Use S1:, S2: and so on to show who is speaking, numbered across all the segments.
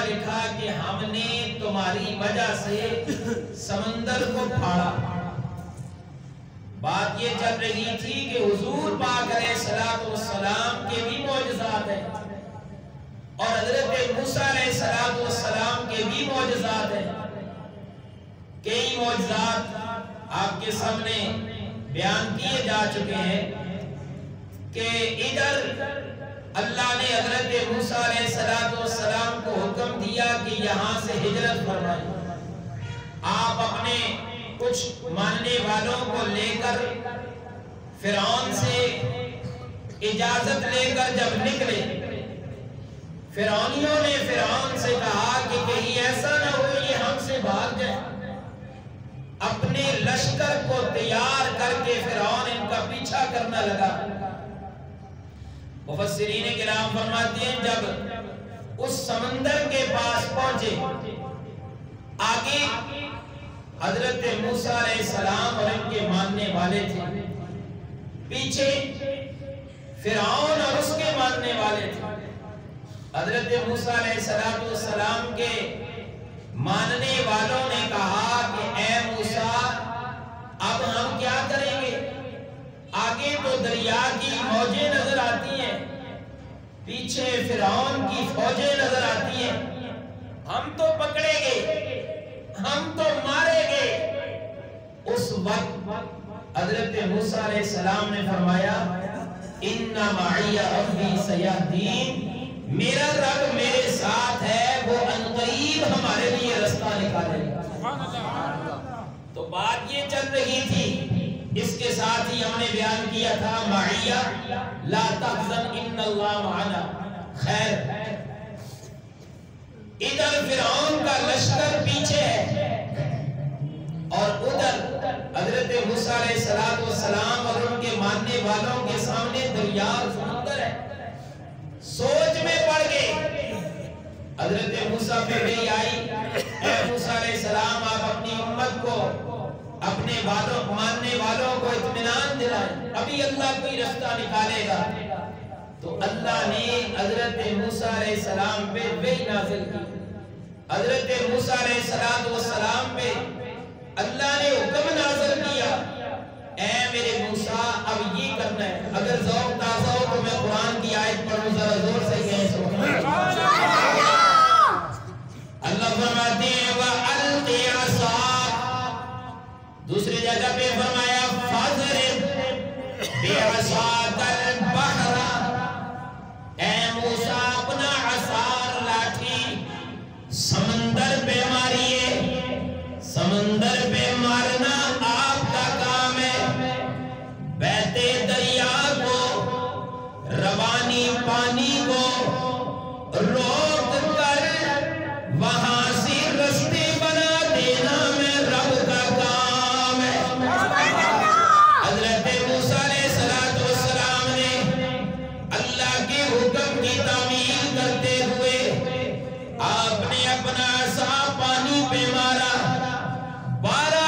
S1: لکھا کہ ہم نے تمہاری وجہ سے سمندر کو پھاڑا. بات یہ چل رہی تھی کہ حضور پاک علیہ السلام کے بھی معجزات ہیں اور حضرت موسیٰ علیہ السلام کے بھی معجزات ہیں. کئی معجزات آپ کے سامنے بیان کیے جا چکے ہیں کہ ادھر اللہ نے حضرت موسیٰ علیہ السلام کو حکم دیا کہ یہاں سے ہجرت فرمائیں. آپ اپنے کچھ ماننے والوں کو لے کر فرعون سے اجازت لے کر جب نکلے، فرعونیوں نے فرعون سے کہا کہ کہیں ایسا نہ ہو یہ ہم سے بھاگ جائے. اپنے لشکر کو تیار کر کے فرعون ان کا پیچھا کرنا لگا. مفسرین کرام فرماتے ہیں جب اس سمندر کے پاس پہنچے، آگے حضرت موسیٰ علیہ السلام اور ان کے ماننے والے تھے، پیچھے فرعون اور اس کے ماننے والے تھے. حضرت موسیٰ علیہ السلام کے ماننے والوں نے کہا کہ اے موسیٰ اب ہم کیا کریں گے؟ آگے تو دریا کی موجیں نظر آتی ہیں، پیچھے فرعون کی فوجیں نظر آتی ہیں، ہم تو پکڑے گے، ہم تو مارے گے. اس وقت حضرت موسیٰ علیہ السلام نے فرمایا اِنَّ مَعِيَ رَبِّي سَيَهْدِينِ، میرا رب میرے ساتھ ہے، وہ عنقریب ہمارے لیے رستہ نکالے گا. تو بات یہ چل رہی تھی، اس کے ساتھ ہی ہم نے بیان کیا تھا معیہ لا تحزن ان اللہ معنا. خیر، ادھر فرعون کا لشکر پیچھے ہے اور ادھر حضرت موسیٰ علیہ السلام اور ان کے ماننے والوں کے سامنے دریا سمندر ہے. سوچ میں پڑ گئے. حضرت موسیٰ پہ بھی آئی، اے موسیٰ علیہ السلام آپ اپنی امت کو، اپنے ماننے والوں کو اطمینان دلائیں، ابھی اللہ کوئی رستہ نکالے گا. تو اللہ نے حضرت موسیٰ علیہ السلام پہ وحی نازل کی. حضرت موسیٰ علیہ السلام پہ اللہ نے حکم نازل کیا، اے میرے موسیٰ اب یہ کرنا ہے. اگر ذوق تازہ ہو تو میں قرآن کی آیت پڑھوں، ذرا زور سے کہیں سبحان اللہ. اللہ فرماتے ہیں وَأَلْقِ عَصَاكَ، دوسری جگہ پہ فرمایا فَاضْرِبْ بِعَصَاكَ الْبَحْرَ، اے موسیٰ اپنا عصا لاٹھی سمندر پہ ماریے. سمندر پہ مارنا آپ کا کام ہے. بہتے دریا کو، روانی پانی کو روک کر وہاں سے رستے بنا دینا میں رب کا کام ہے. حضرت موسیٰ علیہ السلام نے اللہ کے حکم کی تعمیل کرتے ہوئے آپ نے اپنا عصا پانی پہ مارا. 12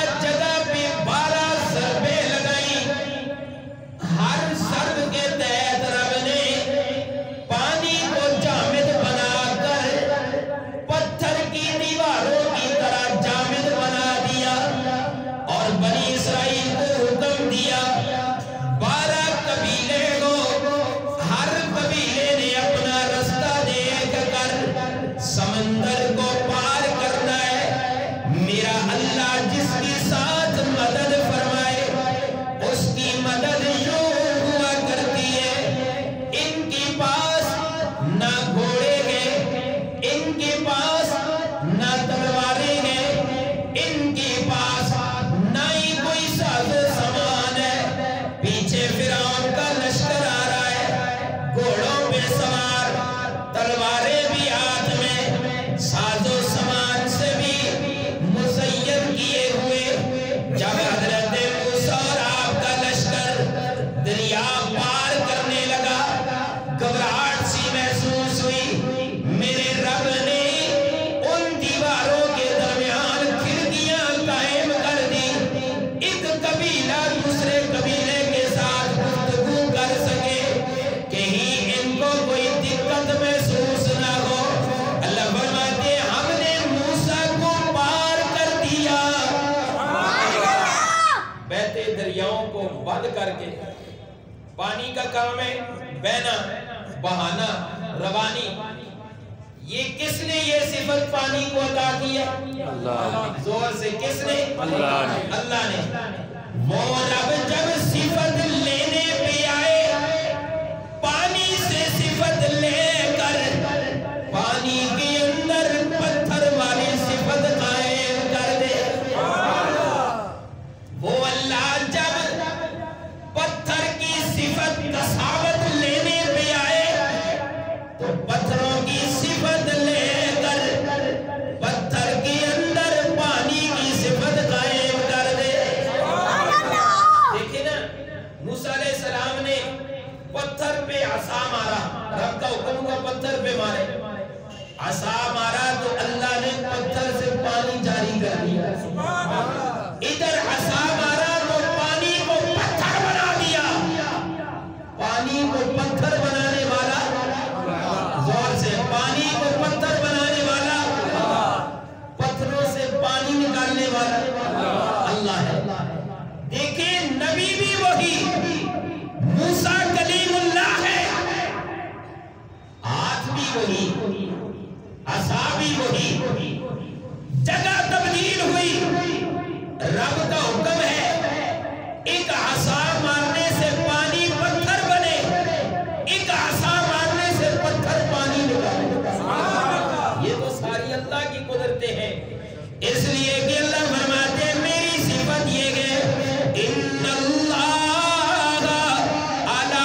S1: حل کر کے پانی کا کام ہے بہنا بہانا روانی. یہ کس نے یہ صفت پانی کو عطا کی ہے؟ اللہ. زور سے کس نے؟ اللہ نے. وہ رب جب صفت لینے پہ آئے پانی سے صفت لے کر پانی کے اندر پتھر والی صفت قائم کر دے. وہ اللہ جب پتھر کی صفت کساوت لینے پہ آئے تو پتھروں کی صفت لے کر پتھر کے اندر پانی کی صفت قائم کر دے. دیکھیں نا موسیٰ علیہ السلام نے پتھر پہ عصا مارا. رب کا حکم ہوا پتھر پہ مارے. عصا مارا تو اللہ نے پتھر سے پانی جاری کر دیا. ادھر عصا مارا تو پانی کو پتھر بنا دیا. پانی کو پتھر بنانے والا زور سے پانی کو پتھر بنانے والا پتھروں سے پانی نکالنے والا اللہ ہے. دیکھیں نبی بھی وہی موسیٰ کلیم اللہ ہے. ہاتھ بھی وہی عصا بھی وہی. جگہ تبدیل ہوئی. رب کا حکم ہے ایک عصا مارنے سے پانی پتھر بنے. ایک عصا مارنے سے پتھر پانی نکالے. یہ تو ساری اللہ کی قدرتیں ہیں. اس لیے کہ اللہ فرماتے ہیں میری صفت یہ ہے ان اللہ علی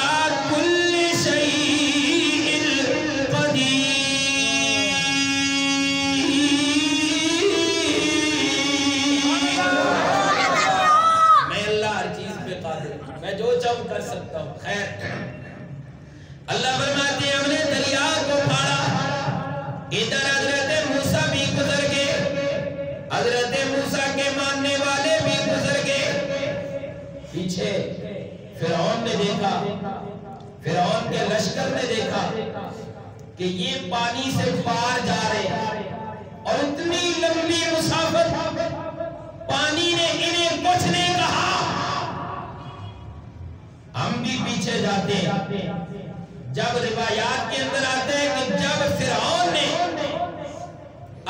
S1: کل شیء قدیر. میں اللہ ہر چیز پہ قادر ہوں. میں جو چاہوں کر سکتا ہوں. خیر اللہ فرماتے ہیں ہم نے دریا کو پھاڑا. ادھر حضرت موسیٰ بھی گزر گئے. حضرت موسیٰ کے ماننے والے بھی گزر گئے. پیچھے فرعون نے دیکھا. فرعون کے لشکر نے دیکھا کہ یہ پانی سے پار جا رہے ہیں اور اتنی لمبی مسافت. پانی نے انہیں کچھ نہیں کہا. ہم بھی پیچھے جاتے ہیں. جب روایات کے اندر آتے ہیں کہ جب فرعون نے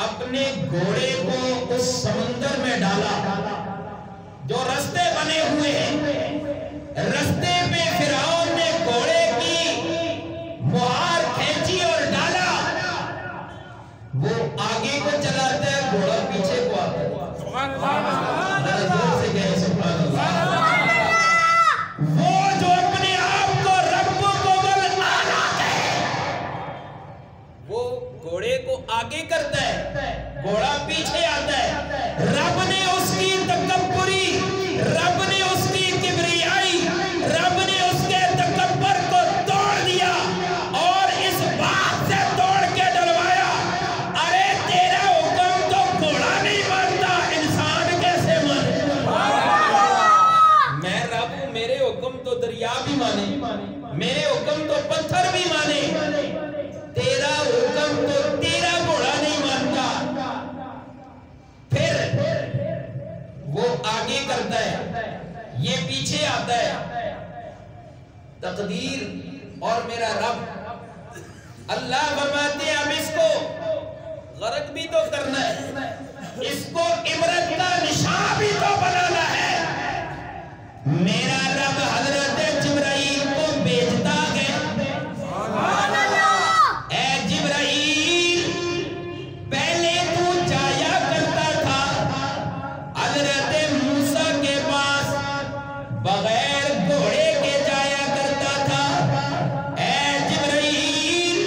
S1: اپنے گھوڑے کو اس سمندر میں ڈالا جو رستے بنے ہوئے ہیں, رستے پہ فرعون نے گھوڑے کی مہار کھینچی اور ڈالا. وہ آگے کو چلاتا ہے گھوڑا پیچھے کو آتا ہے. سبحان اللہ. زور سے کہیں سبحان اللہ. وہ جو اپنے آپ کو رب کو بلانا ہے وہ گھوڑے کو آگے کرتا ہے, گھوڑا پیچھے آتا ہے. رب نے اس کی تکبری, رب نے اس کی کبریائی, رب نے اس کے تکبر کو توڑ دیا اور اس بات سے توڑ کے ڈلوایا. ارے تیرا حکم تو گھوڑا نہیں مانتا, انسان کیسے مانے؟ میں رب ہوں, میرے حکم تو دریا بھی مانے, میرے حکم تو پتھر بھی مانے. تیرا حکم تو تیرا گھوڑا نہیں مانتا. پھر وہ آگے کرتا ہے, یہ پیچھے آتا ہے. تقدیر اور میرا رب اللہ فرماتے ہیں اب اس کو غرق بھی تو کرنا ہے, اس کو عبرت کا نشان بھی تو بنانا ہے. میرا رب حضرت جبرائیل کو بھیجتا ہے. اے جبرائیل پہلے تو جایا کرتا تھا حضرت موسیٰ کے پاس, بغیر گھوڑے کے جایا کرتا تھا. اے جبرائیل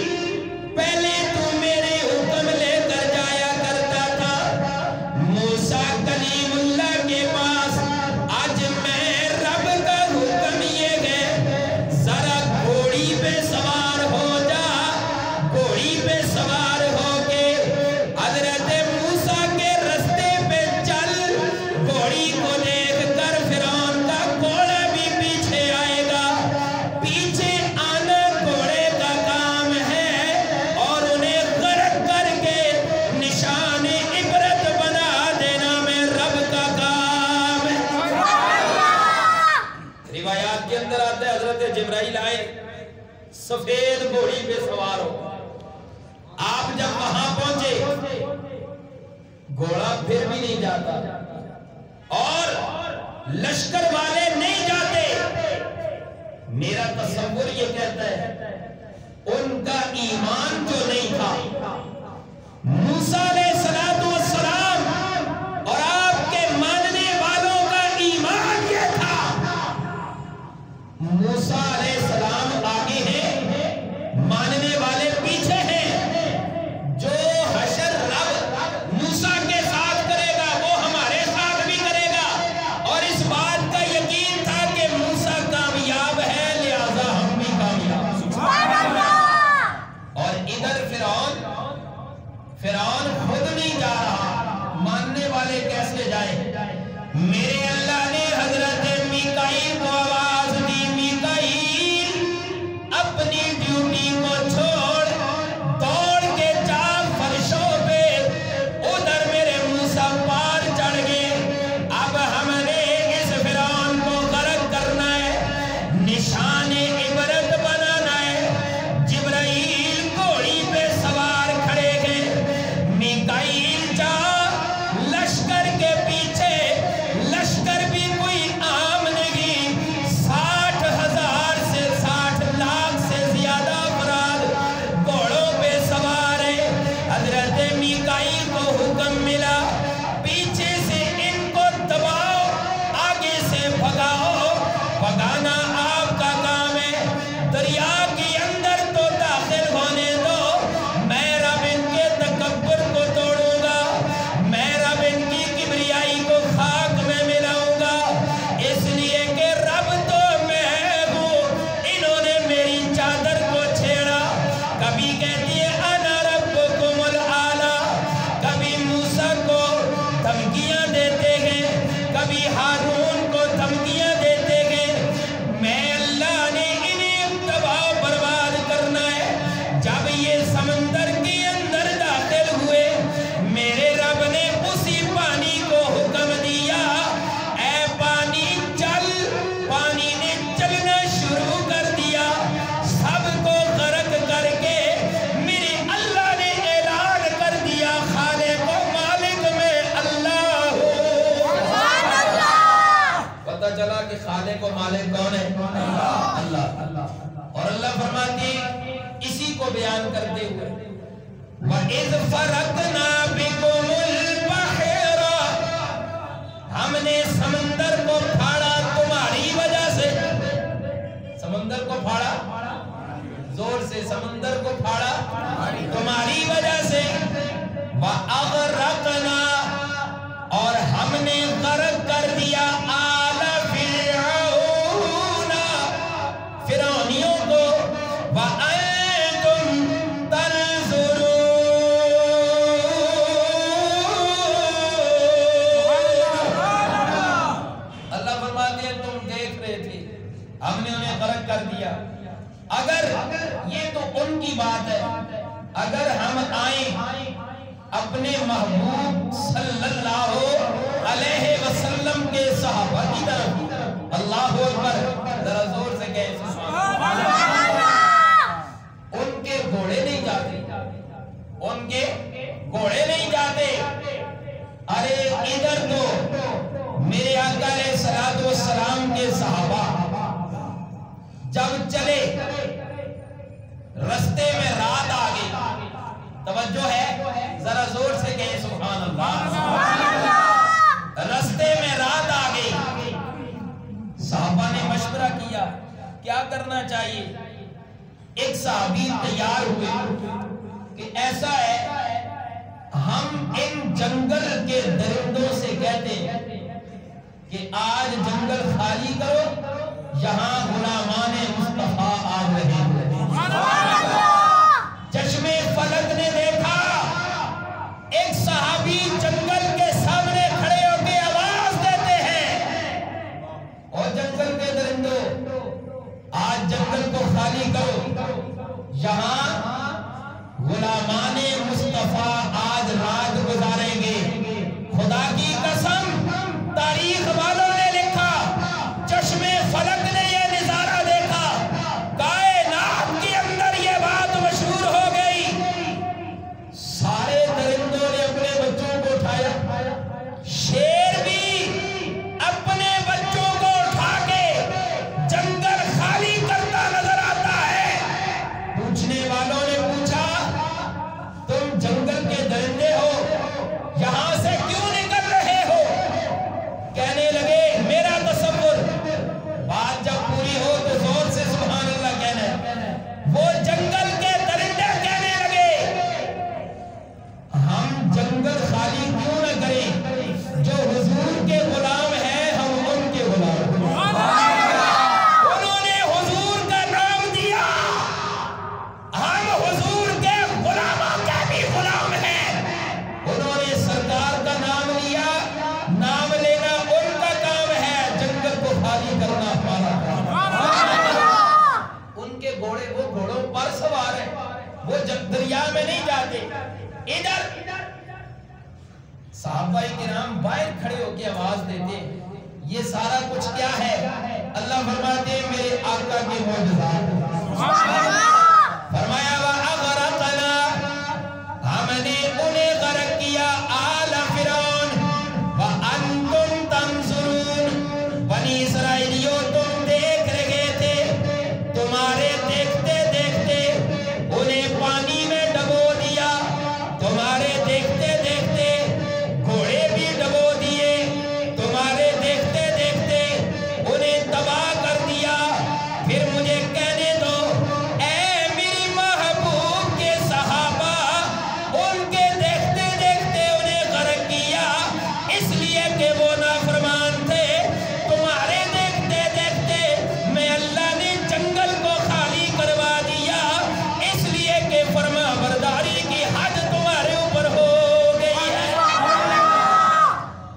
S1: پہلے تو میرے حکم لے کر جایا کرتا تھا. موسیٰ کلیم اللہ کے پاس آج میں رب کا سفید گھوڑی پہ سوار ہو. آپ جب وہاں پہنچے گھوڑا پھر بھی نہیں جاتا اور لشکر والے نہیں جاتے. میرا تصور یہ کہتا ہے ان کا ایمان جو نہیں تھا. موسیٰ علیہ السلام اور آپ کے ماننے والوں کا ایمان یہ تھا. موسیٰ علیہ السلام آگے ہیں، ماننے والے پیچھے ہیں. جو حشر رب موسیٰ کے ساتھ کرے گا وہ ہمارے ساتھ بھی کرے گا. اور اس بات کا یقین تھا کہ موسیٰ کامیاب ہے لہذا ہم بھی کامیاب. اور ادھر فرعون خود نہیں جا رہا، ماننے والے کیسے جائیں؟ میرے اللہ نے حضرت میکائیل کو آواز دی، میکائیل اپنی ڈیوٹی کو چھوڑ دوڑ کے جا فرشوں پہ. ادھر میرے موسیٰ پار چڑھ گئے. اب ہم نے اس فرعون کو غرق کرنا ہے، نشان عبرت بنانا ہے. جبرائیل گھوڑی پہ سوار کھڑے گئے. میکائیل جا لشکر کے پیچھے. لشکر بھی کوئی عام نہیں، 60,000 سے 60 لاکھ سے زیادہ افراد گھوڑوں پہ سوار ہے. حضرت میکائیل کو حکم ملا پیچھے سے ان کو دباؤ، آگے سے بھگاؤ. بھگانا آپ کا کام ہے، دریا کے اندر تو داخل ہونے دو. میں رب ان کے تکبر کو توڑوں گا، میں رب ان کی کبریائی کو خاک میں ملاؤں گا. اس لیے کہ رب تو میں ہوں. انہوں نے میری چادر کو چھیڑا. کبھی کہتی ہے انا ربکم الاعلی، کبھی موسیٰ کو دھمکیاں دیتے ہیں، کبھی ہارون کو دھمکیاں دیتے ہیں. میں اللہ نے انہیں تباہ برباد کرنا ہے. جب یہ سمندر کے اندر داخل ہوئے میرے رب نے اسی پانی کو حکم دیا، اے پانی چل. پانی نے چلنا شروع کر دیا. سب کو غرق کر کے میرے اللہ نے اعلان کر دیا خالق و مالک میں اللہ ہوں. پتہ چلا کہ خالق و مالک کون ہے؟ اللہ. اور اللہ فرماتی اسی کو بیان کرتے ہوئے وَإِذْ فَرَقْنَا بِكُمُ الْبَحْرَ، ہم نے سمندر کو پھاڑا تمہاری وجہ سے. سمندر کو پھاڑا، زور سے سمندر کو پھاڑا تمہاری وجہ سے. وَأَغْرَقْنَا، اور ہم نے غرق کر دیا آل فرعون، فرعونیوں کو. وَأَنْتُمْ تَنْظُرُونَ، اللہ فرماتے ہیں تم دیکھ رہے تھے، ہم نے انہیں غرق کر دیا. اگر یہ تو ان کی بات ہے، اگر ہم آئیں اپنے محبوب صلی اللہ علیہ وسلم کے صحابہ کی طرف، اللہ اکبر، ذرا زور سے کہیں سبحان اللہ. ان کے گھوڑے نہیں جاتے، ان کے گھوڑے نہیں جاتے. ارے ادھر تو میرے آقا علیہ السلام کے صحابہ جب چلے رستے میں رات آ گئی. توجہ ہے، ذرا زور سے کہیں سبحان اللہ. رستے میں رات آ گئی. صحابہ نے مشورہ کیا کیا کرنا چاہیے. ایک صحابی تیار ہوئے کہ ایسا ہے ہم ان جنگل کے درندوں سے کہتے ہیں کہ آج جنگل خالی کرو، یہاں غلامان مصطفیٰ آ رہے ہیں. چشمے فلک نے دیکھا ایک صحابی جنگل کے سامنے کھڑے ہو کے آواز دیتے ہیں، اور جنگل کے درندوں آج جنگل کو خالی کرو، یہاں غلامان مصطفیٰ آج رات گزاریں گے. خدا کی قسم تاریخ والوں نے لکھا، چشمے فلک نے یہ نظارہ دیکھا، کائنات شیر بھی اپنے بچوں کو اٹھا کے جنگل خالی کرتا نظر آتا ہے۔ پوچھنے والوں نے پوچھا تم جنگل کے درندے ہو، یہاں سے کیوں نکل رہے ہو؟ کہنے لگے میرا تصور، بات جب پوری ہو تو زور سے سبحان اللہ کہنا ہے۔ وہ جنگل کے درندے کہنے لگے ہم جنگل خالی کیوں نہ کریں، جو حضور کے غلام ہیں ہم ان کے غلام ہیں۔ انہوں نے حضور کا نام دیا، ہم حضور کے غلاموں کے بھی غلام ہیں۔ انہوں نے سرکار کا نام لیا، نام لینا ان کا کام ہے، جنگل کو خالی کرنا ہمارا کام ہے۔ ان کے گھوڑے وہ گھوڑوں پر سوار ہیں، وہ جب دریا میں نہیں جاتے۔ ادھر صحابہ کرام باہر کھڑے ہو کے آواز دیتے ہیں یہ سارا کچھ کیا ہے؟ اللہ فرماتے ہیں میرے آقا کے معجزات۔ فرمایا وَأَغْرَقْنَا، ہم نے انہیں غرق کیا، آل فرعون وَأَنْتُمْ تَنْظُرُونَ، بنی اسرائیلیوں تم دیکھ رہے تھے، تمہارے دیکھتے دیکھتے انہیں پانی میں ڈبو دیا، تمہارے دیکھتے دیکھتے گھوڑے بھی ڈبو دیے، تمہارے دیکھتے دیکھتے انہیں تباہ کر دیا۔ پھر مجھے کہنے دو اے میری محبوب کے صحابہ، ان کے دیکھتے دیکھتے انہیں غرق کیا اس لیے کہ وہ نافرمان تھے، تمہارے دیکھتے دیکھتے میں اللہ نے جنگل کو خالی کروا دیا اس لیے کہ فرما برداری کی حد تمہارے اوپر ہو گئی ہے۔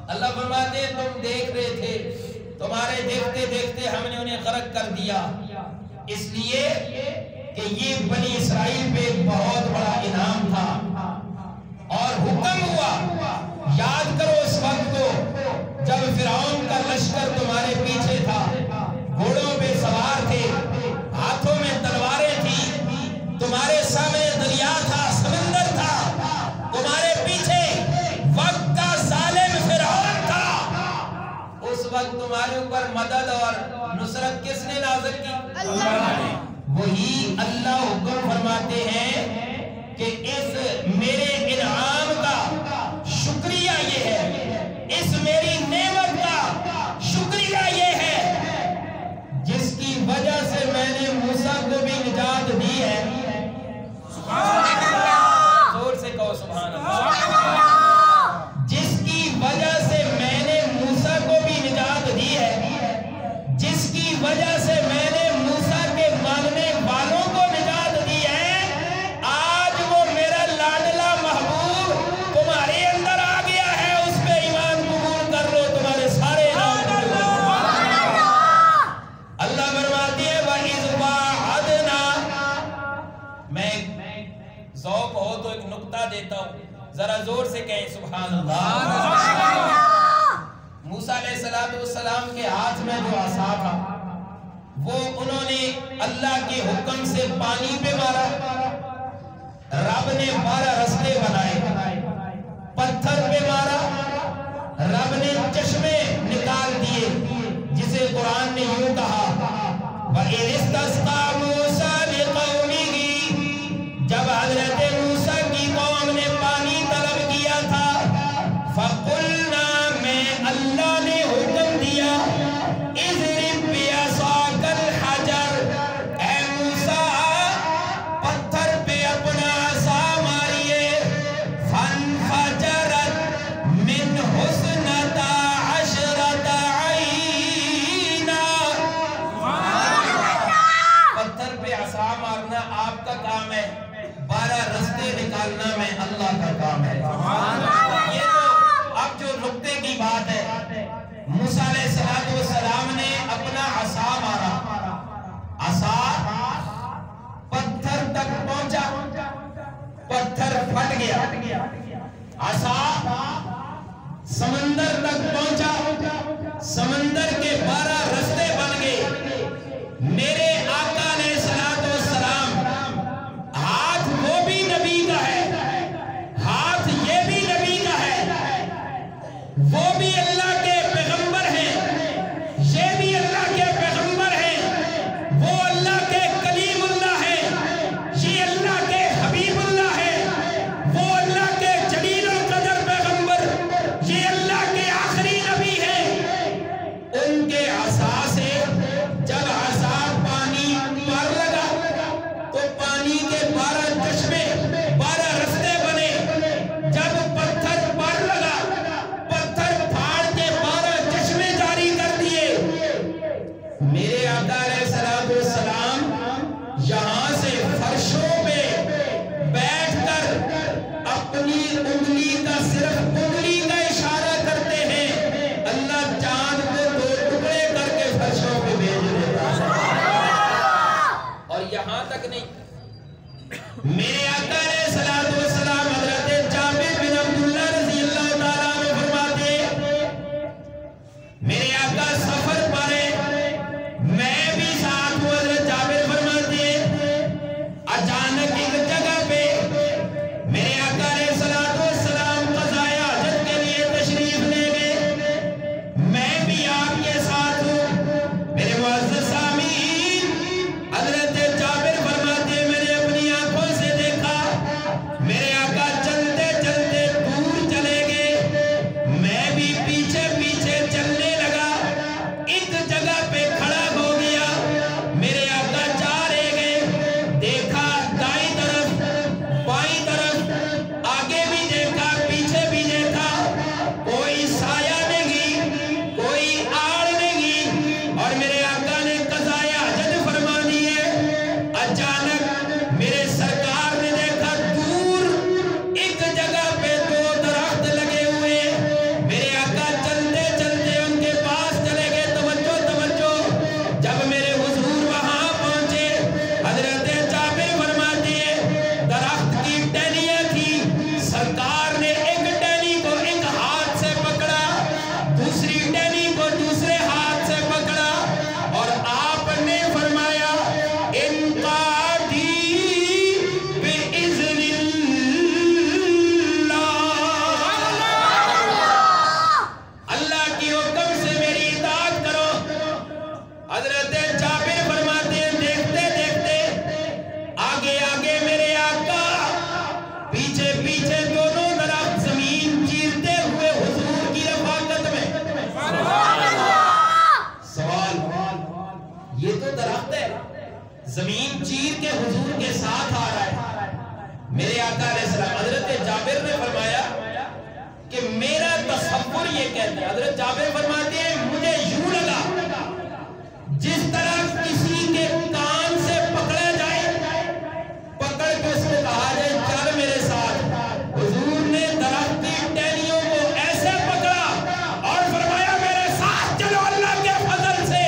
S1: اللہ فرماتے ہیں تم دیکھ رہے تھے، تمہارے دیکھتے دیکھتے ہم نے انہیں غرق کر دیا، اس لیے کہ یہ بنی اسرائیل پہ ایک بہت بڑا انعام تھا اور حکم ہوا۔ یاد کرو اس وقت کو جب فرعون کا لشکر تمہارے پیچھے تھا، گھوڑوں پہ سوار تھے، ہاتھوں میں تلواریں تھیں، تمہارے سامنے دریا تھا، سمندر تھا، تمہارے پیچھے وقت کا ظالم فرعون تھا۔ اس وقت تمہارے اوپر مدد اور نصرت کس نے نازل کی؟ اللہ نے۔ وہی اللہ حکم فرماتے ہیں کہ اس میرے انعام کا شکریہ یہ ہے، اس میری نعمت کا شکریہ یہ ہے جس کی وجہ سے میں نے موسیٰ کو بھی نجات دی ہے۔ سبحان اللہ، زور سے کہو سبحان اللہ۔ جس کی وجہ سے میں نے موسیٰ کو بھی نجات دی ہے، جس کی وجہ سے میں نے موسیٰ کے ماننے والوں کو نجات دی ہے، آج وہ میرا لاڈلا محبوب تمہارے اندر آ گیا ہے، اس پہ ایمان قبول کر لو، تمہارے سارے انعام قبول ہو۔ اللہ فرماتے ہیں وَإِذْ وَعَدْنَا، میں ذوق ہو تو ایک نکتہ دیتا ہوں، ذرا زور سے کہیں سبحان اللہ۔ موسیٰ علیہ السلام کے ہاتھ میں جو عصا تھا وہ انہوں نے اللہ کے حکم سے پانی پہ مارا، رب نے 12 رستے بنائے، پتھر پہ مارا، رب نے چشمے نکال دیے، جسے قرآن نے یوں کہا وَإِذِ اسْتَسْقَىٰ مُوسَىٰ لِقَوْمِهِ، جب حضرت موسیٰ کی قوم نے پانی طلب کیا تھا، فَقُلْنَا، میں اللہ نے حکم دیا، اضرب بعصاک الحجر، اے موسیٰ پتھر پہ اپنا عصا ماریے، فانفجرت منہ اثنتا عشرۃ عینا، پتھر پہ عصا مارنا آپ کا کام ہے، 12 رستے نکالنا میں اللہ کا کام ہے۔ یہ تو اب جو نکتے کی بات ہے، موسیٰ علیہ السلام نے اپنا عصا مارا، عصا پتھر تک پہنچا، پتھر پھٹ گیا، عصا سمندر تک پہنچا، سمندر کے 12 رستے بن گئے۔ میرے آقا علیہ السلام، ہاتھ وہ بھی نبی کا ہے، ہاتھ یہ بھی نبی کا ہے، وہ نہیں۔ میرے آقا علیہ الصلوۃ والسلام حضرت جابر بن عبداللہ رضی اللہ تعالیٰ عنہ فرماتے میرے آقا سفر پر میں بھی ساتھ ہوں۔ حضرت جابر فرماتے اچانک ایک جگہ پہ میرے آقا علیہ الصلوۃ والسلام قضائے حاجت کے لیے تشریف لے گئے، میں بھی آپ کے ساتھ ہوں۔ میرے معزز سامعین، حضرت جابر فرماتے میں نے اپنی آنکھوں سے دیکھا میرے آقا چلتے چلتے دور چلے گئے، میں بھی پیچھے پیچھے چلنے لگا، ایک جگہ پہ کھڑا ہو گیا، میرے آقا جا رہے گئے، دیکھا دائیں طرف بائیں طرف آگے بھی دیکھا پیچھے بھی دیکھا، کوئی سایہ نہیں کوئی آڑ نہیں، اور میرے آقا نے قضائے حاجت فرما دی ہے۔ اچانک میرے سرکار نے دیکھا دور ایک جگہ پہ دو درخت لگے ہوئے، میرے آقا چلتے چلتے ان کے پاس چلے گئے۔ توجہ توجہ، جب میرے حضور وہاں پہنچے حضرت جابر فرماتے ہیں درخت کی ٹہنیاں تھی، سرکار نے ایک ٹہنی کو ایک ہاتھ سے پکڑا، دوسری ٹہنی کو دوسرے ہاتھ سے پکڑا، اور آپ نے فرمایا انقادی بِإِذْنِ اللہ، اللہ کی حکم سے میری اطاعت کرو۔ حضرت جابر فرماتے ہیں دیکھتے دیکھتے آگے آگے میرے آقا، پیچھے پیچھے دونوں درخت زمین چیرتے ہوئے حضور کی رفاقت میں۔ سوال، یہ تو درخت ہے زمین چیر کے حضور کے ساتھ آ رہا ہے، میرے آقا علیہ السلام حضرت جابر نے فرمایا کہ میرا تصور یہ کہتا ہے، حضرت جابر فرماتے ہیں مجھے یوں لگا جس طرح کسی کے کان سے پکڑا جائے، پکڑ کے اس کو کہا جائے چل میرے ساتھ، حضور نے درخت کی ٹہنیوں کو ایسے پکڑا اور فرمایا میرے ساتھ چلو اللہ کے فضل سے۔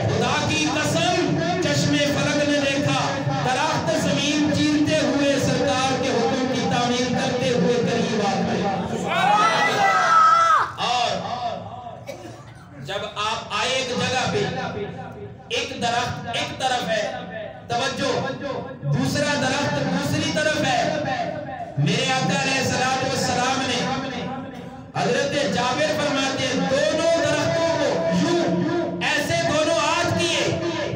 S1: خدا کی قسم چشم فلک نے دیکھا درخت زمین چیرتے ہوئے سرکار کے حکم کی تعمیل کرتے ہوئے قریب آ گئے۔ اور جب آپ آئے ایک جگہ پہ ایک درخت ایک طرف ہے، توجہ، دوسرا درخت دوسری طرف ہے، میرے آقا علیہ الصلوۃ والسلام نے حضرت جابر فرماتے ہیں دونوں درختوں کو یوں ایسے دونوں ہاتھ کیے،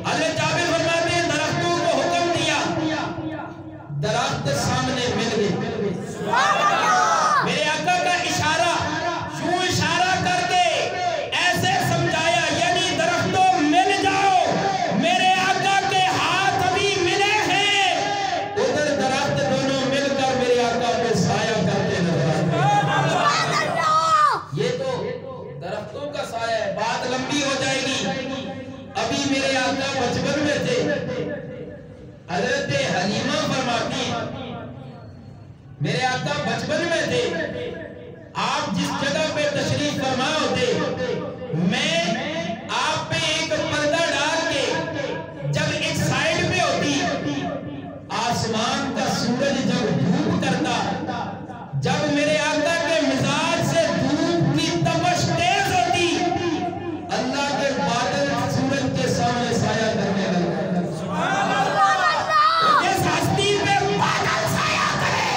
S1: حضرت جابر فرماتے ہیں درختوں کو حکم دیا، درخت سامنے مل گئے۔ میرے آقا کا اشارہ یوں اشارہ کر کے ایسے سمجھایا، یعنی درختوں مل جاؤ، میرے آقا کے ہاتھ ابھی ملے ہیں، ادھر درخت دونوں مل کر میرے آقا پہ سایہ کرتے نظر آتے ہیں۔ یہ تو درختوں کا سایہ ہے، بات لمبی ہو جائے گی۔ ابھی میرے آقا بچپن میں تھے، حضرت حلیمہ فرماتی ہیں میرے آقا بچپن میں تھے، آپ جس جگہ پہ تشریف فرما ہوتے میں آپ پہ ایک پردہ ڈال کے جب ایک سائیڈ پہ ہوتی، آسمان کا سورج جب دھوپ کرتا، جب میرے آقا کے مزاج سے دھوپ کی تپش تیز ہوتی، اللہ کے بادل سورج کے سامنے سایہ کرنے لگا۔ جس ہستی پہ بادل سایہ کرے،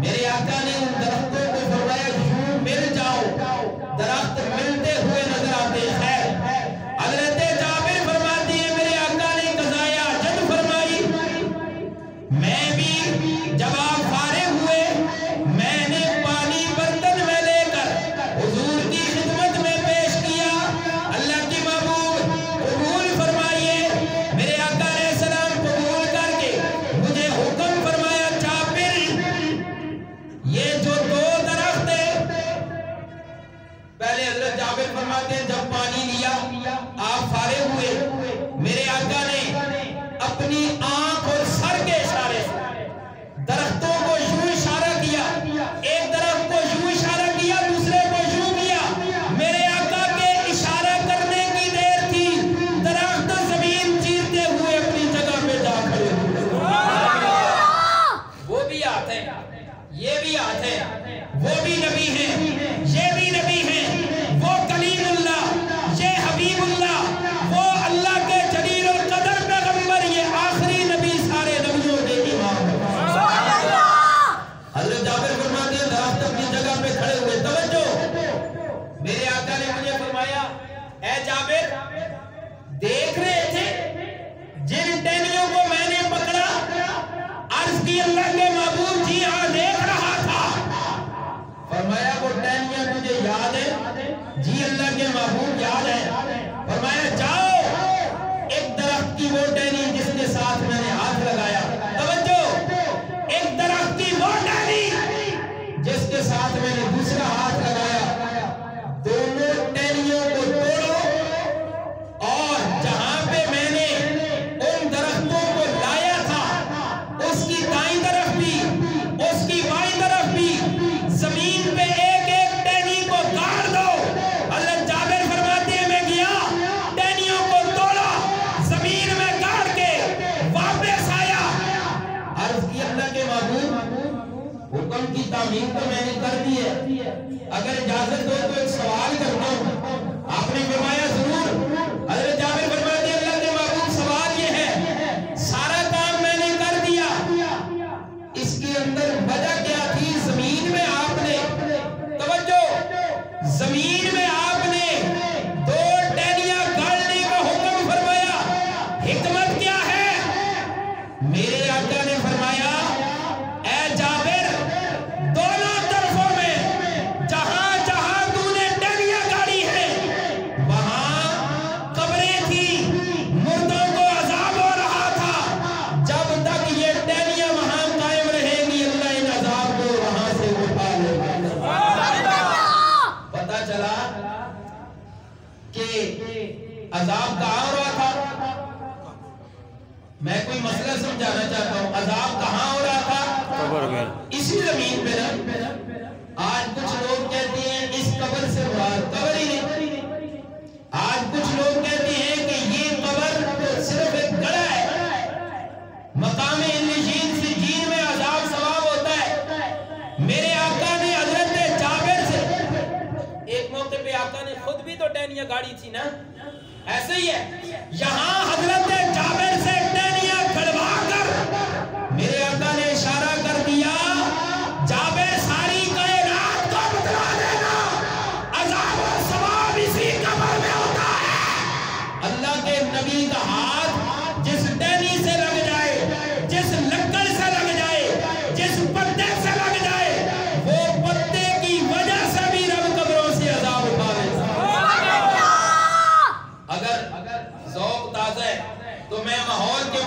S1: میرے آقا نے ان درختوں کو فرمایا یوں مل جاؤ، درخت ملتے ہوئے نظر آتے ہیں۔ حضرت جابر فرماتی ہے میرے آقا نے قضائے حاجت فرمائی، میں بھی جب آپ فارغ ہوئے میں نے پانی برتن میں لے کر حضور کی خدمت میں پیش کیا، اللہ کی محبوب قبول فرمائیے۔ میرے آقا علیہ السلام قبول کر کے مجھے حکم فرمایا جابر یہ جو دو درخت ہیں، پہلے حضرت جابر فرماتے ہیں جب پانی لیا آپ فارغ ہوئے، میرے آقا نے اپنی آنکھ اور سر کے اشارے سے درختوں کو یوں اشارہ کیا، ایک درخت کو یوں اشارہ کیا دوسرے کو یوں کیا، میرے آقا کے اشارہ کرنے کی دیر تھی، درخت زمین چیرتے ہوئے اپنی جگہ پہ جا کھڑے شریعت ہے، وہ بھی نبی ہیں، یہ بھی نبی ہیں، وہ کلیم اللہ، یہ حبیب اللہ، وہ اللہ کے جلیل القدر پیغمبر، یہ آخری نبی سارے نبیوں کے امام۔ حضرت جابر فرماتے ہیں درخت اپنی جگہ پہ کھڑے ہوئے، توجہ، میرے آقا نے مجھے فرمایا اے جابر دیکھ رہے تھے جن ٹہنیوں کو میں نے پکڑا؟ عرض کی اللہ کے معبود جی ہاں دیکھ رہا تھا۔ فرمایا وہ ٹہنیاں تجھے یاد ہے؟ جی اللہ کے معبود یاد ہے۔ فرمایا جاؤ ایک درخت کی وہ ٹہنی جس کے ساتھ میں نے ہاتھ لگایا، توجہ، ایک درخت کی وہ ٹہنی جس کے ساتھ میں نے دوسرا ہاتھ لگایا، دونوں ٹہنیوں کو توڑو اور جہاں پہ میں نے ان درختوں کو لایا تھا اس کی دائیں طرف بھی اس کی بائیں طرف بھی زمین پہ ایک ایک ٹہنی کو گاڑ دو۔ حضرت جابر فرماتے ہیں میں گیا، ٹہنیوں کو توڑا، زمین میں گاڑ کے واپس آیا۔ عرض کی اللہ کے معبود حکم کی تعمیم تو میں نے کر دی ہے، اگر اجازت ہو تو ایک سوال کرتا ہوں۔ آپ نے فرمایا ضرور۔ حضرت جابر فرماتے ہیں اللہ کے معبود سوال یہ ہے سارا کام میں نے کر دیا، اس کے اندر وجہ کیا تھی؟ زمین میں آپ نے، توجہ، زمین میں آپ نے دو ٹہنیاں گاڑنے کا حکم فرمایا، حکمت کیا ہے؟ میرے آقا نے فرمایا اے جابر دونوں طرفوں میں جہاں جہاں تو نے ٹہنیاں گاڑی ہیں وہاں قبریں تھی، مردوں کو عذاب ہو رہا تھا، جب تک یہ ٹہنیاں وہاں قائم رہیں گی اللہ ان عذاب کو وہاں سے اٹھا لے گا۔ پتہ چلا کہ عذاب کہاں ہو رہا تھا؟ میں کوئی مسئلہ سمجھانا چاہتا ہوں، عذاب کہاں ہو رہا تھا؟ قبر میں، اسی زمین پہ نا۔ آج کچھ لوگ کہتے ہیں اس قبر سے مراد قبر ہی نہیں، آج کچھ لوگ کہتے ہیں کہ یہ قبر تو صرف ایک گڑھا ہے، مقام علیین سے جین میں عذاب ثواب ہوتا ہے۔ میرے آقا نے حضرت جابر سے ایک موقع پہ آقا نے خود بھی تو ٹہنیاں گاڑی تھی نا، ایسے ہی ہے یہاں حضرت جابر سے ٹہنیاں کھڑوا کر میرے آقا نے اشارہ کر دیا جابر ساری کائنات کو بتلا دینا، عذاب و ثواب اسی قبر میں ہوتا ہے۔ اللہ کے نبی کا ہاتھ